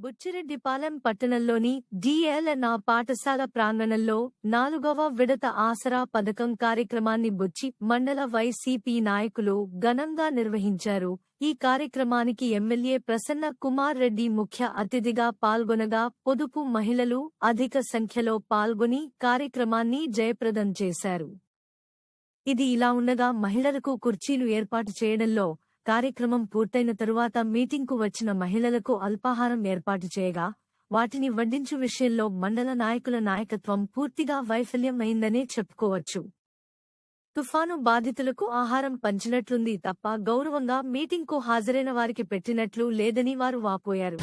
బుచ్చిరెడ్డిపాలెం పట్టణంలోని డిఎల్ఎన్ఆ పాఠశాల ప్రాంగణంలో 4వ విడత ఆసరా పథకం కార్యక్రమాన్ని బుచ్చి మండల వైసీపీ నాయకులు ఘనంగా నిర్వహించారు. ఈ కార్యక్రమానికి ఎమ్మెల్యే ప్రసన్న కుమార్ రెడ్డి ముఖ్య అతిథిగా పాల్గొనగా పొదుపు మహిళలు అధిక సంఖ్యలో పాల్గొని కార్యక్రమాన్ని జయప్రదం చేశారు. ఇది ఇలా ఉండగా మహిళలకు కుర్చీలు ఏర్పాటు చేయడంలో కార్యక్రమం పూర్తయిన తరువాత మీటింగ్కు వచ్చిన మహిళలకు అల్పాహారం ఏర్పాటు చేయగా వాటిని వడ్డించు విషయంలో మండల నాయకుల నాయకత్వం పూర్తిగా వైఫల్యం అయిందనే చెప్పుకోవచ్చు. తుఫాను బాధితులకు ఆహారం పంచినట్లుంది తప్ప గౌరవంగా మీటింగ్కు హాజరైన వారికి పెట్టినట్లు లేదని వారు వాపోయారు.